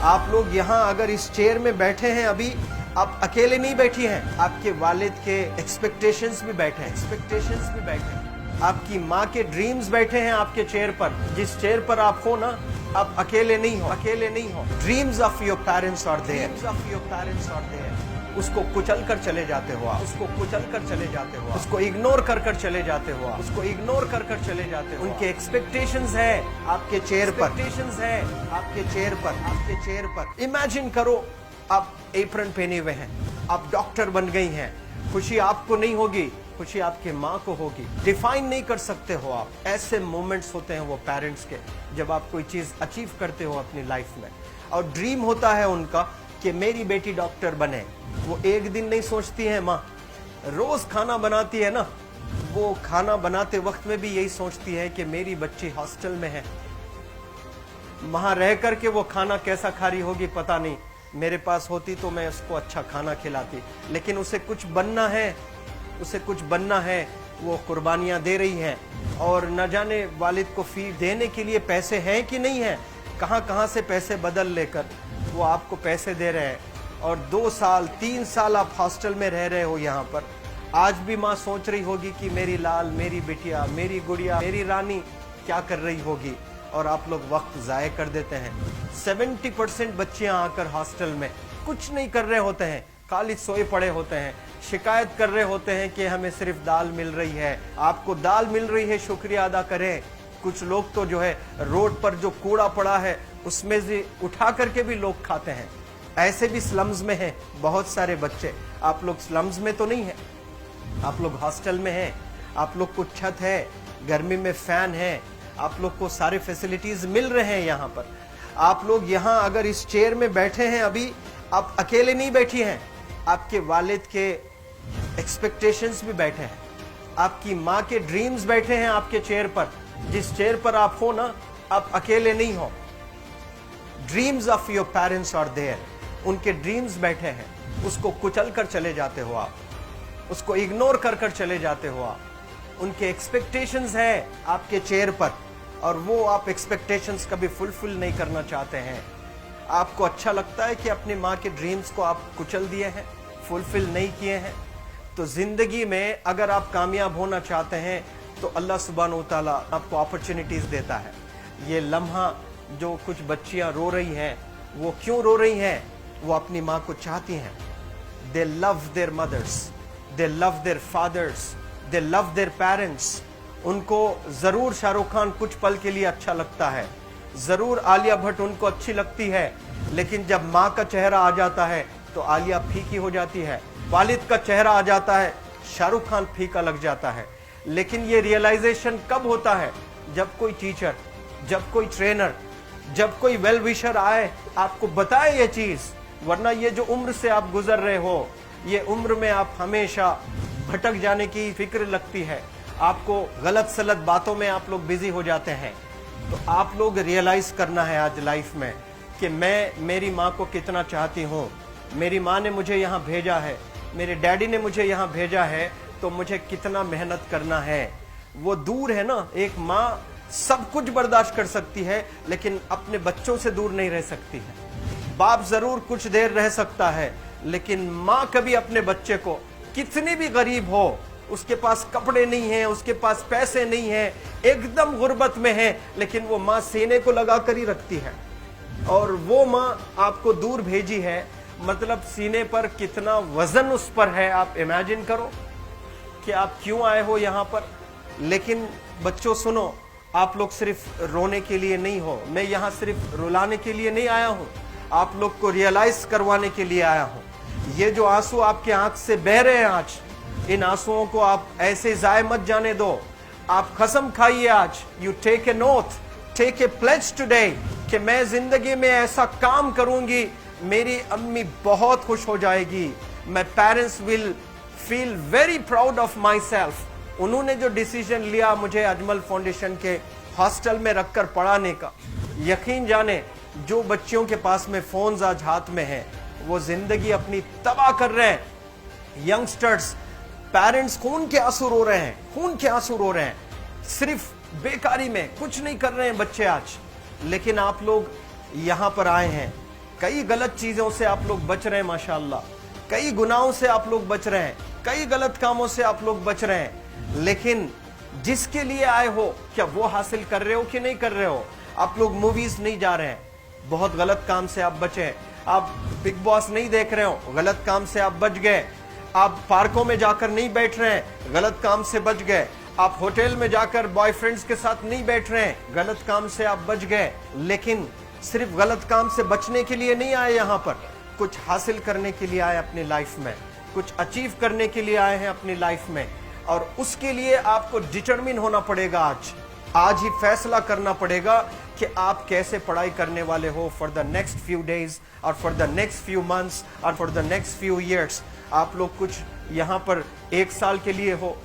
आप लोग यहाँ अगर इस चेयर में बैठे हैं अभी, आप अकेले नहीं बैठी हैं, आपके वालिद के एक्सपेक्टेशंस भी बैठे हैं, आपकी माँ के ड्रीम्स बैठे हैं आपके चेयर पर। जिस चेयर पर आप हो ना, आप अकेले नहीं हो। Dreams of your parents are there. उसको कुचल कर चले जाते हो आप, उसको इग्नोर कर चले जाते हो आप, उनके एक्सपेक्टेशंस है आपके चेयर पर। इमेजिन करो आप एप्रन पहने हुए हैं, आप डॉक्टर बन गई हैं। खुशी आपको नहीं होगी, खुशी आपके माँ को होगी। डिफाइन नहीं कर सकते हो आप। ऐसे मोमेंट्स होते हैं वो पेरेंट्स के, जब आप कोई चीज अचीव करते हो अपनी लाइफ में, और ड्रीम होता है उनका कि मेरी बेटी डॉक्टर बने। वो एक दिन नहीं सोचती है माँ, रोज खाना बनाती है ना, वो खाना बनाते वक्त में भी यही सोचती है कि मेरी बच्ची हॉस्टल में है, वहां रह करके वो खाना कैसा खा रही होगी पता नहीं, मेरे पास होती तो मैं उसको अच्छा खाना खिलाती। लेकिन उसे कुछ बनना है, वो कुर्बानियां दे रही है, और न जाने वालिद को फी देने के लिए पैसे हैं कि नहीं है, कहां से पैसे बदल लेकर वो आपको पैसे दे रहे हैं। और 2 साल 3 साल आप हॉस्टल में रह रहे हो यहाँ पर। आज भी माँ सोच रही होगी कि मेरी लाल, मेरी बिटिया, मेरी गुड़िया, मेरी रानी क्या कर रही होगी, और आप लोग वक्त जाया कर देते हैं। 70% बच्चियां आकर हॉस्टल में कुछ नहीं कर रहे होते हैं, खाली सोए पड़े होते हैं, शिकायत कर रहे होते हैं कि हमें सिर्फ दाल मिल रही है। आपको दाल मिल रही है, शुक्रिया अदा करें। कुछ लोग तो जो है रोड पर जो कूड़ा पड़ा है उसमें से उठा करके भी लोग खाते हैं। ऐसे भी स्लम्स में हैं बहुत सारे बच्चे। आप लोग स्लम्स में तो नहीं है, आप लोग हॉस्टल में हैं, आप लोग को छत है, गर्मी में फैन है, आप लोग को सारे फैसिलिटीज मिल रहे हैं यहाँ पर। आप लोग यहाँ अगर इस चेयर में बैठे हैं अभी, आप अकेले नहीं बैठी हैं, आपके वालिद के एक्सपेक्टेशंस भी बैठे हैं, आपकी माँ के ड्रीम्स बैठे हैं आपके चेयर पर। जिस चेयर पर आप हो ना, आप अकेले नहीं हो। Dreams of your parents are there. उनके ड्रीम्स बैठे हैं, उसको कुचल कर चले जाते हो आप, उसको इग्नोर कर चले जाते हो आप। उनके एक्सपेक्टेशंस है आपके चेयर पर, और वो आप एक्सपेक्टेशंस कभी फुलफिल नहीं करना चाहते हैं। आपको अच्छा लगता है कि अपनी माँ के ड्रीम्स को आप कुचल दिए हैं, फुलफिल नहीं किए हैं। तो जिंदगी में अगर आप कामयाब होना चाहते हैं तो अल्लाह सुब्हानहू तआला आपको अपॉर्चुनिटीज देता है। ये लम्हा जो कुछ बच्चियां रो रही हैं, वो क्यों रो रही हैं? वो अपनी माँ को चाहती हैं। They love their mothers, they love their fathers, they love their parents. उनको जरूर शाहरुख खान कुछ पल के लिए अच्छा लगता है, जरूर आलिया भट्ट उनको अच्छी लगती है, लेकिन जब माँ का चेहरा आ जाता है तो आलिया फीकी हो जाती है। वालिद का चेहरा आ जाता है, शाहरुख खान फीका लग जाता है। लेकिन ये रियलाइजेशन कब होता है? जब कोई टीचर, जब कोई ट्रेनर, जब कोई वेल विशर आए, आपको बताए ये चीज। वरना ये जो उम्र से आप गुजर रहे हो, ये उम्र में आप हमेशा भटक जाने की फिक्र लगती है, आपको गलत सलत बातों में आप लोग बिजी हो जाते हैं। तो आप लोग रियलाइज करना है आज लाइफ में कि मैं मेरी माँ को कितना चाहती हूँ। मेरी माँ ने मुझे यहाँ भेजा है, मेरे डैडी ने मुझे यहाँ भेजा है, तो मुझे कितना मेहनत करना है। वो दूर है ना, एक माँ सब कुछ बर्दाश्त कर सकती है, लेकिन अपने बच्चों से दूर नहीं रह सकती है। बाप जरूर कुछ देर रह सकता है, लेकिन माँ कभी अपने बच्चे को, कितनी भी गरीब हो, उसके पास कपड़े नहीं हैं, उसके पास पैसे नहीं हैं, एकदम गुर्बत में है, लेकिन वो माँ सीने को लगा कर ही रखती है। और वो माँ आपको दूर भेजी है, मतलब सीने पर कितना वजन उस पर है। आप इमेजिन करो कि आप क्यों आए हो यहाँ पर। लेकिन बच्चों सुनो, आप लोग सिर्फ रोने के लिए नहीं हो, मैं यहाँ सिर्फ रुलाने के लिए नहीं आया हूँ, आप लोग को रियलाइज करवाने के लिए आया हूँ। ये जो आंसू आपके आंख से बह रहे हैं आज, इन आंसुओं को आप ऐसे जाए मत जाने दो। आप कसम खाइए आज, you take a note, take a pledge today, कि मैं जिंदगी में ऐसा काम करूंगी, मेरी अम्मी बहुत खुश हो जाएगी, my parents will feel very proud of my self. उन्होंने जो डिसीजन लिया मुझे अजमल फाउंडेशन के हॉस्टल में रखकर पढ़ाने का, यकीन जाने जो बच्चियों के पास में फोन्स आज हाथ में हैं, वो जिंदगी अपनी तबाह कर रहे हैं। यंगस्टर्स, पेरेंट्स खून के आंसू रो रहे हैं, खून के आंसू रो रहे हैं, सिर्फ बेकारी में कुछ नहीं कर रहे हैं बच्चे आज। लेकिन आप लोग यहाँ पर आए हैं, कई गलत चीजों से आप लोग बच रहे हैं माशाअल्लाह, कई गुनाहों से आप लोग बच रहे हैं, कई गलत कामों से आप लोग बच रहे हैं, लेकिन जिसके लिए आए हो क्या वो हासिल कर रहे हो कि नहीं कर रहे हो? आप लोग मूवीज नहीं जा रहे हैं, बहुत गलत काम से आप बचे। आप बिग बॉस नहीं देख रहे हो, गलत काम से आप बच गए। आप पार्कों में जाकर नहीं बैठ रहे हैं, गलत काम से बच गए। आप होटल में जाकर बॉयफ्रेंड्स के साथ नहीं बैठ रहे हैं, गलत काम से आप बच गए। लेकिन सिर्फ गलत काम से बचने के लिए नहीं आए, यहाँ पर कुछ हासिल करने के लिए आए अपनी लाइफ में, कुछ अचीव करने के लिए आए हैं अपनी लाइफ में। और उसके लिए आपको डिटरमिन होना पड़ेगा। आज ही फैसला करना पड़ेगा कि आप कैसे पढ़ाई करने वाले हो for the next few days और for the next few months और for the next few years. आप लोग कुछ यहाँ पर 1 साल के लिए हो,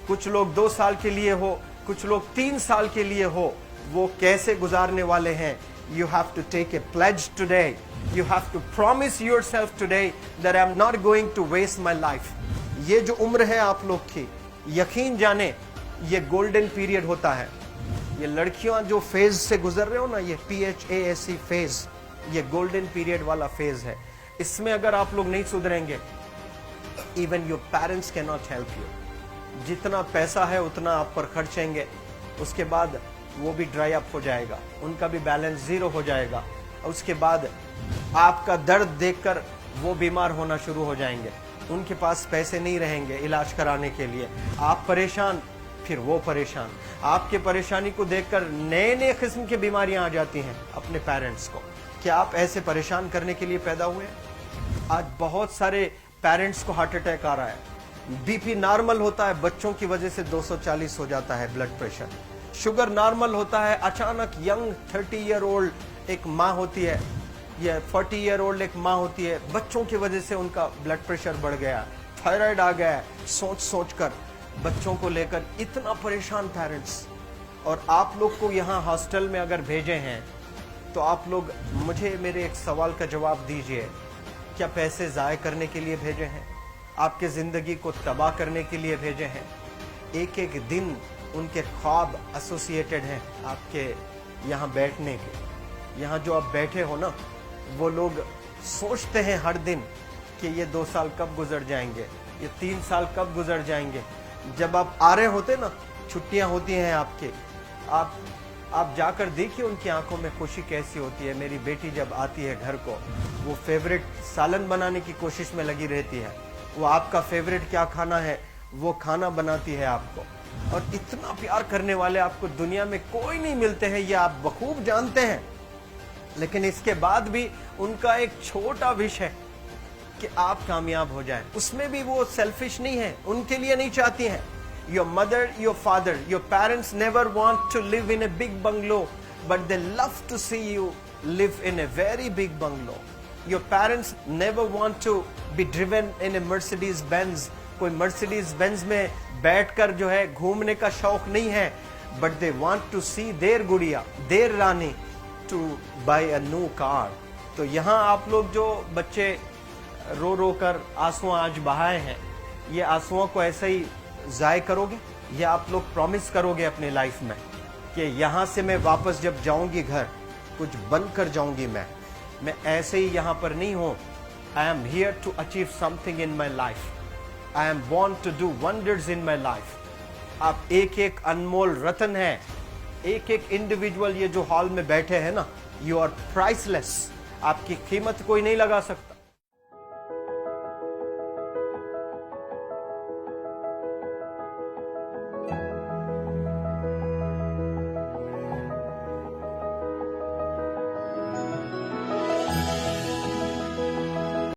कुछ लोग 2 साल के लिए हो, कुछ लोग 3 साल के लिए हो, वो कैसे गुजारने वाले हैं? You have to take a pledge today. You have to promise yourself today that I'm not going to waste my life. ये जो उम्र है आप लोग की, यकीन जाने ये गोल्डन पीरियड होता है। ये लड़कियां जो फेज से गुजर रहे हो ना, ये PHASE फेज, ये गोल्डन पीरियड वाला फेज है। इसमें अगर आप लोग नहीं सुधरेंगे, even your parents can not help you. जितना पैसा है उतना आप पर खर्चेंगे, उसके बाद वो भी ड्राई अप हो जाएगा, उनका भी बैलेंस जीरो हो जाएगा। और उसके बाद आपका दर्द देखकर वो बीमार होना शुरू हो जाएंगे, उनके पास पैसे नहीं रहेंगे इलाज कराने के लिए। आप परेशान, फिर वो परेशान। आपके परेशानी को देखकर नए नए किस्म की बीमारियां आ जाती हैं अपने पेरेंट्स को। क्या आप ऐसे परेशान करने के लिए पैदा हुए? आज बहुत सारे पेरेंट्स को हार्ट अटैक आ रहा है। बीपी नॉर्मल होता है, बच्चों की वजह से 240 हो जाता है ब्लड प्रेशर। शुगर नॉर्मल होता है, अचानक यंग 30 ईयर ओल्ड एक माँ होती है या 40 ईयर ओल्ड एक माँ होती है, बच्चों की वजह से उनका ब्लड प्रेशर बढ़ गया, थायराइड आ गया। सोच सोच कर बच्चों को लेकर इतना परेशान पेरेंट्स। और आप लोग को यहाँ हॉस्टल में अगर भेजे हैं तो आप लोग मुझे मेरे एक सवाल का जवाब दीजिए, क्या पैसे ज़ाय करने के लिए भेजे हैं? आपके ज़िंदगी को तबाह करने के लिए भेजे हैं? एक एक दिन उनके ख्वाब एसोसिएटेड हैं आपके यहाँ बैठने के। यहाँ जो आप बैठे हो ना, वो लोग सोचते हैं हर दिन कि ये 2 साल कब गुजर जाएंगे, ये 3 साल कब गुजर जाएंगे। जब आप आ रहे होते ना, छुट्टियाँ होती हैं आपके, आप जाकर देखिए उनकी आंखों में खुशी कैसी होती है। मेरी बेटी जब आती है घर को, वो फेवरेट सालन बनाने की कोशिश में लगी रहती है। वो आपका फेवरेट क्या खाना है वो खाना बनाती है आपको। और इतना प्यार करने वाले आपको दुनिया में कोई नहीं मिलते हैं, ये आप बखूब जानते हैं। लेकिन इसके बाद भी उनका एक छोटा विश है कि आप कामयाब हो जाएं। उसमें भी वो सेल्फिश नहीं है, उनके लिए नहीं चाहती हैं। Your mother, your father, your parents never want to live in a big bungalow, but they love to see you live in a very big bungalow. Your parents never want to be driven in a Mercedes Benz. कोई Mercedes Benz में बैठकर जो है घूमने का शौक नहीं है, but they want to see their गुड़िया, their Rani to buy a new car. तो यहाँ आप लोग जो बच्चे रो रो कर आंसू आज बहाए हैं, ये आंसुओं को ऐसे ही ज़ाय करोगे? या आप लोग प्रॉमिस करोगे अपनी लाइफ में कि यहाँ से मैं वापस जब जाऊंगी घर, कुछ बन कर जाऊंगी, मैं ऐसे ही यहाँ पर नहीं हूँ। I am here to achieve something in my life, I am born to do wonders in my life. आप एक एक अनमोल रत्न है, एक एक इंडिविजुअल ये जो हॉल में बैठे हैं ना, यू आर प्राइसलेस। आपकी कीमत कोई नहीं लगा सकता।